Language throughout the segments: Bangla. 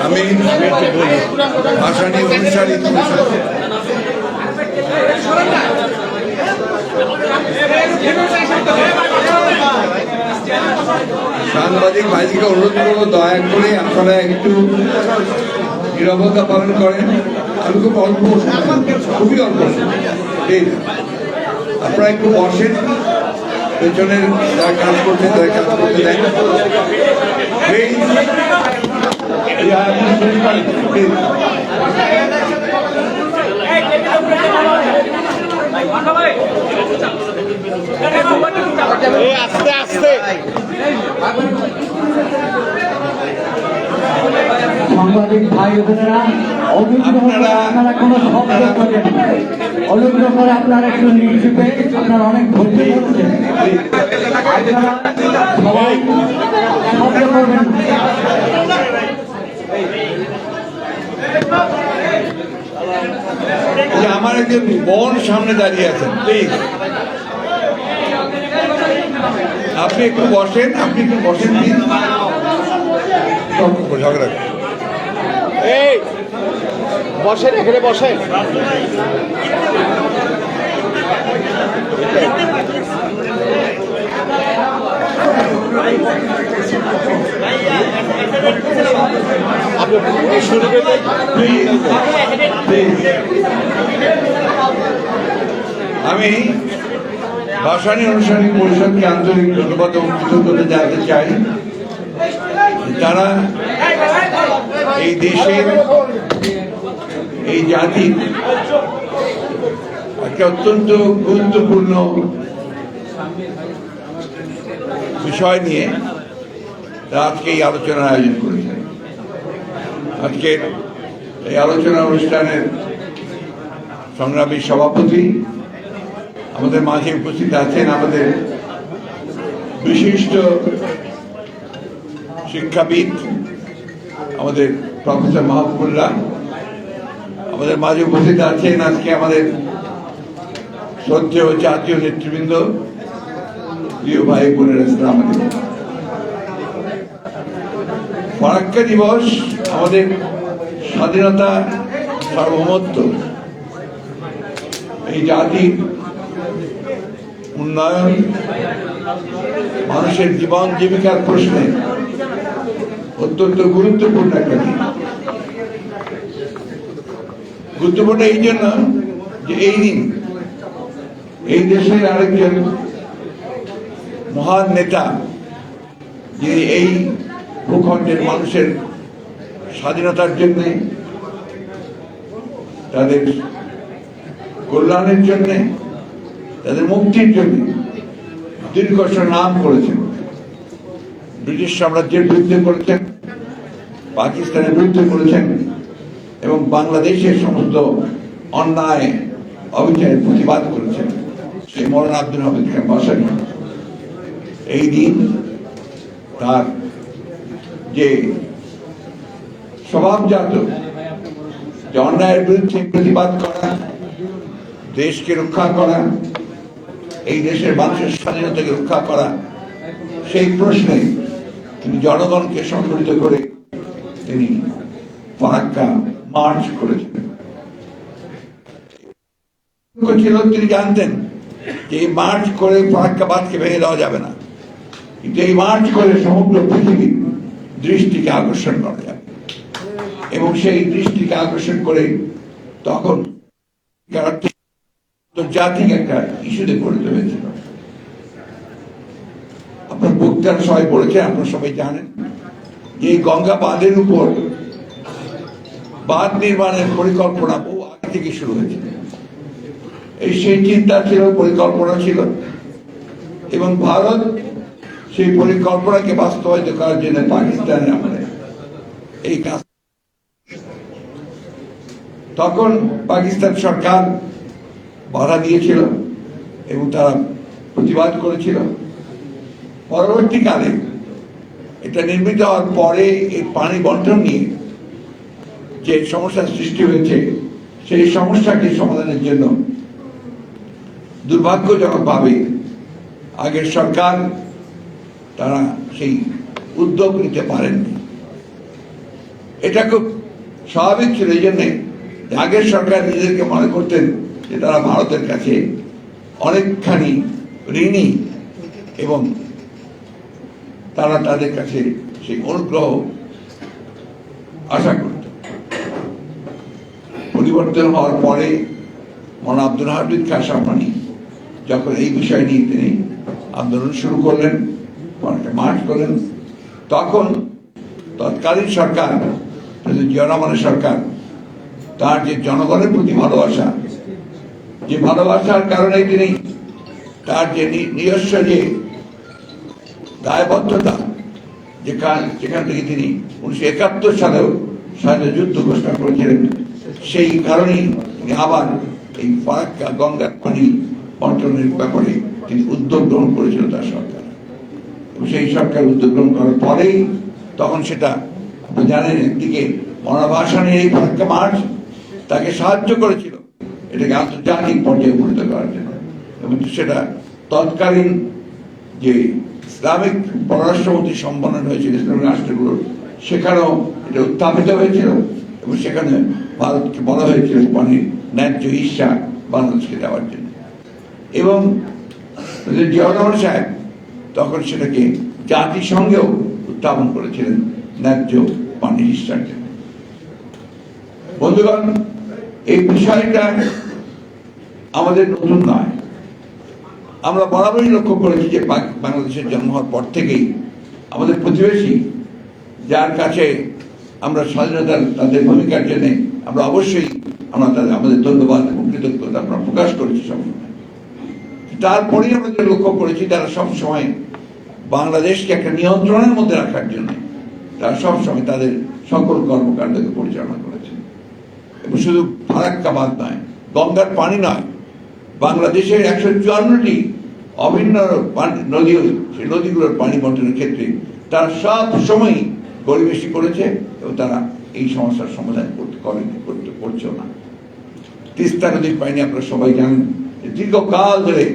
আমি ভাসানী অনুসারী সাংবাদিক ভাইজিকে অনুরোধ করবো দয়া করে আপনারা একটু নীরবতা পালন করেন। আমি খুব অল্প, খুবই অল্প, আপনারা একটু বসেন, পেছনের যারা কাজ করছেন তারা কাজ করতে দেন। আস্তে আস্তে সাংবাদিক ভাই বোনেরা, আপনারা কোনো শব্দ করেন, অনুগ্রহ করে আপনারা একটু নিচুপে, আপনারা অনেক ধৈর্য ধরছেন, আপনারা সবাই শব্দ করবেন। আমার একজন বোন সামনে দাঁড়িয়ে আছেন, প্লিজ আপনি একটু বসেন, প্লিজ। ঝগড়া এই বসেন, এখানে বসেন। আপনি শুরু করবেন। আমি ভাসানী অনুসারী পরিষদকে আন্তরিক ধন্যবাদ এবং কৃতজ্ঞতা জানাতে চাই। তারা এই দেশের, এই জাতির একটা অত্যন্ত গুরুত্বপূর্ণ বিষয় নিয়ে আজকে এই আলোচনার আয়োজন করেছেন। আজকের এই আলোচনা অনুষ্ঠানের সংগ্রামী সভাপতি আমাদের মাঝে উপস্থিত আছেন, আমাদের বিশিষ্ট শিক্ষাবিদ আমাদের প্রফেসর মাহবুবুল্লাহ, আমাদের মাঝে উপস্থিত আছেন আজকে আমাদের শ্রদ্ধেয় জাতীয় নেতৃবৃন্দ, প্রিয় ভাই বোনেরা, আমাদের ফারাক্কা দিবস আমাদের স্বাধীনতা, সার্বভৌমত্ব, এই জাতির উন্নয়ন, মানুষের জীবন জীবিকার প্রশ্নে অত্যন্ত গুরুত্বপূর্ণ একটা দিন। গুরুত্বপূর্ণ এই জন্য যে এই দিন এই দেশের আরেকজন মহান নেতা, যিনি এই ভূখণ্ডের মানুষের স্বাধীনতার জন্য, তাদের কল্যাণের জন্য, তাদের মুক্তির জন্য দীর্ঘ নাম করেছেন। ব্রিটিশ সাম্রাজ্যের বিরুদ্ধে করেছেন, পাকিস্তানের বিরুদ্ধে করেছেন এবং বাংলাদেশের সমস্ত অন্যায় অবিচারের প্রতিবাদ করেছেন। সেই মৌলানা আব্দুল হামিদ খান ভাসানী এই দিন তার যে স্বভাবজাত যে অন্যায়ের বিরুদ্ধে প্রতিবাদ করা, দেশকে রক্ষা করা, এই দেশের মানুষের স্বাধীনতাকে রক্ষা করা, সেই প্রশ্নে তিনি জনগণকে সংগঠিত করে তিনি ফারাক্কা মার্চ করেছিলেন। তিনি জানতেন যে এই মার্চ করে ফারাক্কাবাদকে ভেঙে দেওয়া যাবে না, কিন্তু এই মার্চ করে সমগ্র পৃথিবীর দৃষ্টিকে আকর্ষণ করা যাবে এবং সেই দৃষ্টিকে আকর্ষণ করে তখন জাতিক একটা ইস্যুতে পরিণত হয়েছিল। আপনার বক্তারা সবাই বলেছে, আপনারা সবাই জানেন যে এই গঙ্গা বাঁধের উপর বাঁধ নির্মাণের পরিকল্পনা বহু আগে থেকে শুরু হয়েছিল। এই সেই চিন্তা ছিল, পরিকল্পনা ছিল এবং ভারত সেই পরিকল্পনাকে বাস্তবায়িত করার জন্য পাকিস্তানের আমলে এই কাজ, তখন পাকিস্তান সরকার বাধা দিয়েছিল এবং তারা প্রতিবাদ করেছিল। পরবর্তীকালে এটা নির্মিত হওয়ার পরে এই পানি বন্টন নিয়ে যে সমস্যার সৃষ্টি হয়েছে, সেই সমস্যাকে সমাধানের জন্য দুর্ভাগ্যজনকভাবে আগের সরকার তারা সেই উদ্যোগ নিতে পারেননি। এটা খুব স্বাভাবিক ছিল, এই জন্যে আগের সরকার নিজেদেরকে মনে করতেন যে তারা ভারতের কাছে অনেকখানি ঋণী এবং তারা তাদের কাছে সেই অনুগ্রহ আশা করত। পরিবর্তন হওয়ার পরে মৌলানা আব্দুল হামিদ খান সাবরানী যখন এই বিষয় নিয়ে তিনি আন্দোলন শুরু করলেন, অনেকটা মার্চ করলেন, তখন তৎকালীন সরকার জিয়া রহমানের সরকার তার যে জনগণের প্রতি ভালোবাসা, যে ভালোবাসার কারণে তিনি তার যে নিজস্ব যে দায়বদ্ধতা, যেখান থেকে তিনি 1971 সালেও স্বাধীনতা যুদ্ধ ঘোষণা করেছিলেন, সেই কারণেই তিনি আবার এই ফারাক্কা গঙ্গার পানি বন্টনের ব্যাপারে তিনি উদ্যোগ গ্রহণ করেছিল তার সরকার। এবং সেই সরকার উদ্যোগ গ্রহণ করার পরেই তখন সেটা আপনি জানেন, একদিকে মহাভাষণের এই ফারাক্কা মার্চ তাকে সাহায্য করেছিল এটাকে আন্তর্জাতিক পর্যায়ে উন্নীত করার জন্য, এবং সেটা তৎকালীন যে ইসলামিক পররাষ্ট্রমন্ত্রী সম্মেলন হয়েছিল ইসলামিক রাষ্ট্রগুলোর, সেখানেও এটা উত্থাপিত হয়েছিল এবং সেখানে ভারতকে বলা হয়েছিল পানির ন্যায্য হিস্সা বাংলাদেশকে দেওয়ার জন্য। এবং জিয়া রহমান সাহেব তখন সেটাকে জাতিসংঘেও উত্থাপন করেছিলেন ন্যায্য পানির হিস্সার জন্য। বন্ধুগণ, এই বিষয়টা আমাদের নতুন নয়। আমরা বরাবরই লক্ষ্য করেছি যে বাংলাদেশের জন্ম হওয়ার পর থেকেই আমাদের প্রতিবেশী, যার কাছে আমরা স্বাধীনতার তাদের ভূমিকার জন্য আমরা অবশ্যই আমাদের ধন্যবাদ এবং কৃতজ্ঞতা আমরা প্রকাশ করেছি সবসময়। তারপরেই আমরা যে লক্ষ্য করেছি তারা সবসময় বাংলাদেশকে একটা নিয়ন্ত্রণের মধ্যে রাখার জন্য তারা সবসময় তাদের সকল কর্মকাণ্ডকে পরিচালনা করেছে। এবং শুধু ফারাক্কা বাঁধ নয়, গঙ্গার পানি নয়, বাংলাদেশের 154টি অভিন্ন নদী, সেই নদীগুলোর পানি বন্টনের ক্ষেত্রে তারা সব সময় গরিবেশি করেছে এবং তারা এই সমস্যার সমাধান করছেও না। তিস্তা নদীর পানি আপনারা সবাই জানেন, দীর্ঘকাল ধরে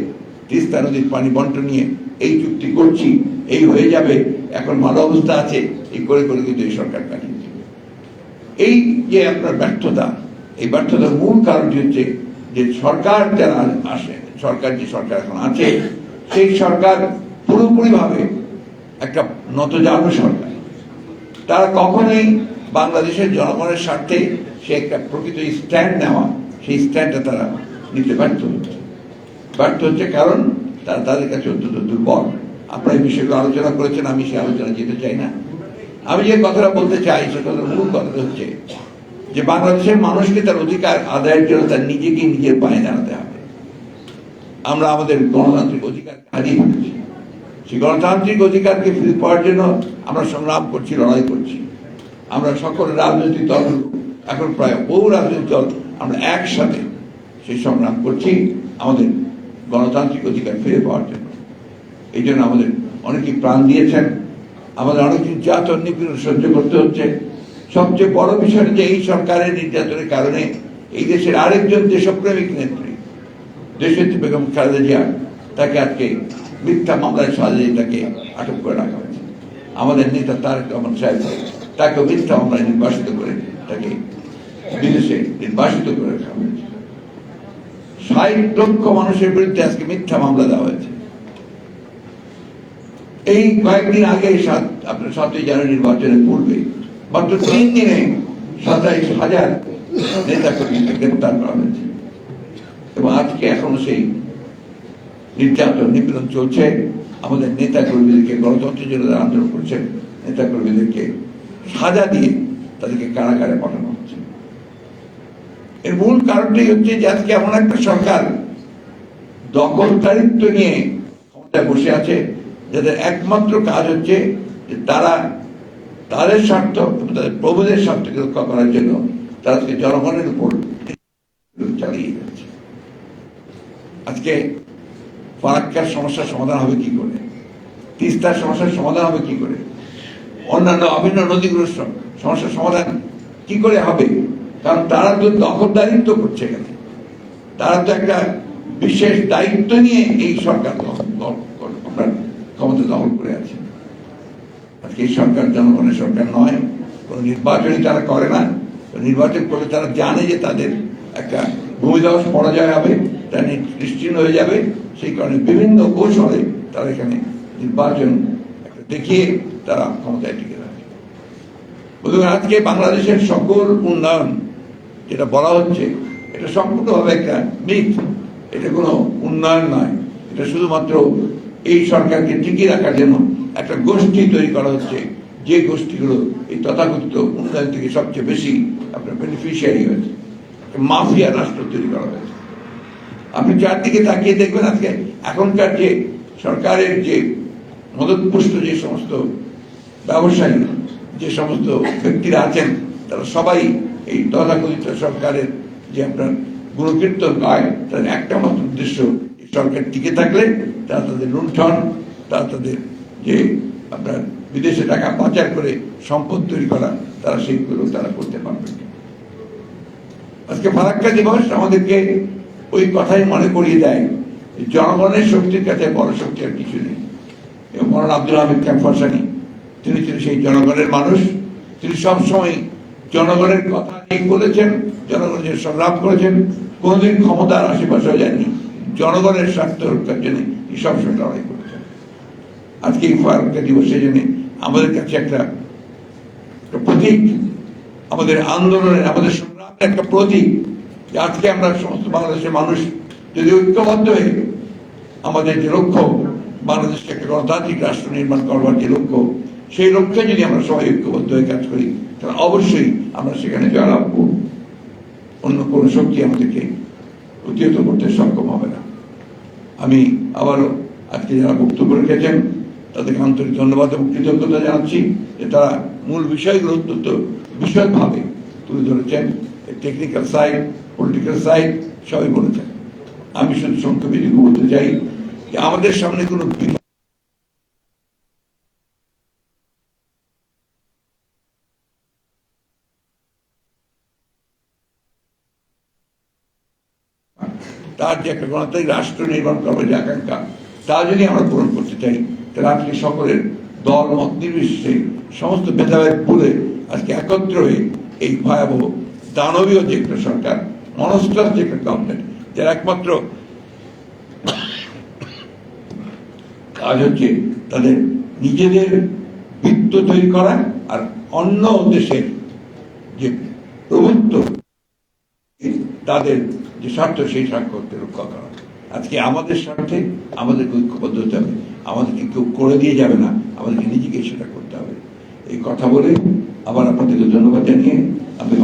তিস্তা নদীর পানি বন্টন নিয়ে এই চুক্তি করছি, এই হয়ে যাবে, এখন ভালো অবস্থা আছে, এই করে করে কিন্তু এই সরকার কাটিয়েছে। এই যে আপনার ব্যর্থতা, এই ব্যর্থতার মূল কারণটি হচ্ছে যে সরকার যারা আসে, যে সরকার এখন আছে, সেই সরকার পুরোপুরিভাবে একটা নতজানু সরকার। তারা কখনোই বাংলাদেশের জনগণের স্বার্থে সে একটা প্রকৃত স্ট্যান্ড নেওয়া, সেই স্ট্যান্ডটা তারা নিতে ব্যর্থ হচ্ছে কারণ তারা তাদের কাছে অত্যন্ত দুর্বল। আপনারা এই বিষয়গুলো আলোচনা করেছেন, আমি সে আলোচনা যেতে চাই না। আমি যে কথাটা বলতে চাই সে কথার মূল কথাটা হচ্ছে যে বাংলাদেশের মানুষকে তার অধিকার আদায়ের জন্য তার নিজেকে নিজের পায়ে দাঁড়াতে হবে। আমরা আমাদের গণতান্ত্রিক অধিকার হারিয়ে ফেলেছি। সেই গণতান্ত্রিক অধিকারকে ফিরে পাওয়ার জন্য আমরা সংগ্রাম করছি, লড়াই করছি। আমরা সকল রাজনৈতিক দল, এখন প্রায় বহু রাজনৈতিক দল, আমরা একসাথে সেই সংগ্রাম করছি আমাদের গণতান্ত্রিক অধিকার ফিরে পাওয়ার জন্য। এই জন্য আমাদের অনেকেই প্রাণ দিয়েছেন, আমাদের অনেক নির্যাতন নিপীড়ন সহ্য করতে হচ্ছে। সবচেয়ে বড় বিষয় যে এই সরকারের নির্যাতনের কারণে এই দেশের আরেকজন দেশপ্রেমিক নেত্রী দেশনেত্রী বেগম খালেদা জিয়া, তাকে আজকে মিথ্যা মামলায় সাজিয়ে তাকে আটক করে রাখা হয়েছে। আমাদের নেতা তারেক রহমান সাহেব, তাকে মিথ্যা মামলায় নির্বাসিত করে তাকে বিদেশে নির্বাসিত করে রাখা হয়েছে। ৬০ লক্ষ মানুষের বিরুদ্ধে আজকে মিথ্যা মামলা দেওয়া হয়েছে। এই কয়েকদিন আগে আপনার ৭ই জানুয়ারি নির্বাচনের পূর্বে মাত্র ৩ দিনে ২৭,০০০ নেতা কর্মীকে গ্রেপ্তার করা হয়েছে এবং আজকে এখনো সেই নির্যাতন নিপীড়ন চলছে। আমাদের নেতা কর্মীদেরকে, গণতন্ত্রের জন্য যারা আন্দোলন করছেন নেতা কর্মীদেরকে সাজা দিয়ে তাদেরকে কারাগারে পাঠানো হচ্ছে। এর মূল কারণটাই হচ্ছে যে আজকে এমন একটা সরকার দখলদারিত্ব নিয়ে ক্ষমতায় বসে আছে, যাদের একমাত্র কাজ হচ্ছে যে তারা তাদের স্বার্থ, তাদের প্রভুদের স্বার্থকে রক্ষা করার জন্য তারা আজকে জনগণের উপর চালিয়ে যাচ্ছে। আজকে ফারাক্কার সমস্যার সমাধান হবে কি করে, তিস্তার সমস্যার সমাধান হবে কি করে, অন্যান্য অভিন্ন নদীগুলোর সমস্যার সমাধান কি করে হবে? কারণ তারা তো দখলদারিত্ব করছে এখানে। তারা তো একটা বিশেষ দায়িত্ব নিয়ে এই সরকার আপনার ক্ষমতা দখল করে আছে। আজকে এই সরকার জনগণের সরকার নয়, কোনো নির্বাচনই তারা করে না। নির্বাচন করলে তারা জানে যে তাদের একটা ভূমিধস পরাজয় হবে, তারা নিশ্চিহ্ন হয়ে যাবে। সেই কারণে বিভিন্ন কৌশলে তারা এখানে নির্বাচন দেখিয়ে তারা ক্ষমতায় টিকে থাকে। বন্ধুগণ, আজকে বাংলাদেশের সকল উন্নয়ন যেটা বলা হচ্ছে, এটা সম্পূর্ণভাবে একটা মিথ। এটা কোনো উন্নয়ন নয়, এটা শুধুমাত্র এই সরকারকে টিকিয়ে রাখার জন্য একটা গোষ্ঠী তৈরি করা হচ্ছে, যে গোষ্ঠীগুলো এই তথাকথিত উন্নয়ন থেকে সবচেয়ে বেশি আপনার বেনিফিশিয়ারি হয়েছে। মাফিয়া রাষ্ট্র তৈরি করা হয়েছে। আপনি চারদিকে তাকিয়ে দেখবেন, আজকে এখনকার যে সরকারের যে মদতপুষ্ট যে সমস্ত ব্যবসায়ী, যে সমস্ত ব্যক্তিরা আছেন, তারা সবাই এই তথাকথিত সরকারের যে আপনার গুণকীর্তন গায়। তাদের একটা মাত্র উদ্দেশ্য, এই সরকার টিকে থাকলে তারা তাদের লুণ্ঠন, তারা তাদের যে আপনার বিদেশে টাকা পাচার করে সম্পদ তৈরি করা, তারা সেইগুলো তারা করতে পারবে। আজকে ফারাক্কা দিবস আমাদেরকে ওই কথাই মনে করিয়ে দেয়, জনগণের শক্তির কাছে বড় শক্তি আর কিছু নেই। এবং মৌলানা আব্দুল হামিদ খান ফরসানী, তিনি ছিলেন সেই জনগণের মানুষ। তিনি সবসময় জনগণের কথা ঠিক বলেছেন, জনগণের সংগ্রাম করেছেন, কোনোদিন ক্ষমতার আশেপাশেও যাননি। জনগণের স্বার্থ রক্ষার জন্য তিনি সবসময় লড়াই করেছেন। আজকে এই ফারাক্কা দিবসের জন্য আমাদের কাছে একটা প্রতীক, আমাদের আন্দোলনের, আমাদের সংগ্রামের একটা প্রতীক, যে আজকে আমরা সমস্ত বাংলাদেশের মানুষ যদি ঐক্যবদ্ধ হয়ে আমাদের যে লক্ষ্য, বাংলাদেশকে একটা গণতান্ত্রিক রাষ্ট্র নির্মাণ করবার যে লক্ষ্য, সেই লক্ষ্যে যদি আমরা সবাই ঐক্যবদ্ধ হয়ে কাজ করি, তাহলে অবশ্যই আমরা সেখানে জয়লাভ করব। অন্য কোনো শক্তি আমাদেরকে প্রতিহত করতে সক্ষম হবে না। আমি আবারও আজকে যারা বক্তব্য রেখেছেন তাদেরকে আন্তরিক ধন্যবাদ এবং কৃতজ্ঞতা জানাচ্ছি, যে তারা মূল বিষয়গুলো অত্যন্ত বিশদভাবে তুলে ধরেছেন। টেকনিক্যাল সাইড, পলিটিক্যাল সাইড সবই বলেছেন। আমি শুধু সংক্ষেপে যেটুকু বলতে চাই, যে আমাদের সামনে কোনো তার যে একটা গণতান্ত্রিক রাষ্ট্র নির্মাণ করবার যে আকাঙ্ক্ষা, তা যদি আমরা পূরণ করতে চাই, তাহলে আজকে সকলের দল মত নির্বিশেষে সমস্ত ভেদাভেদ ভুলে আজকে একত্র হয়ে এই ভয়াবহ দানবীয় যে একটা সরকার, মনস্টার যে একটা গভর্নমেন্ট, যার একমাত্র কাজ হচ্ছে তাদের নিজেদের বৃত্ত তৈরি করা আর অন্য দেশের যে প্রভুত্ব, তাদের যে স্বার্থ, সেই স্বার্থকে রক্ষা করা। আজকে আমাদের স্বার্থে আমাদেরকে ঐক্যবদ্ধ হতে হবে, আমাদেরকে কেউ করে দিয়ে যাবে না, আমাদেরকে নিজেকে সেটা করতে হবে। এই কথা বলে আবার আপনাদেরকে ধন্যবাদ জানিয়ে আমি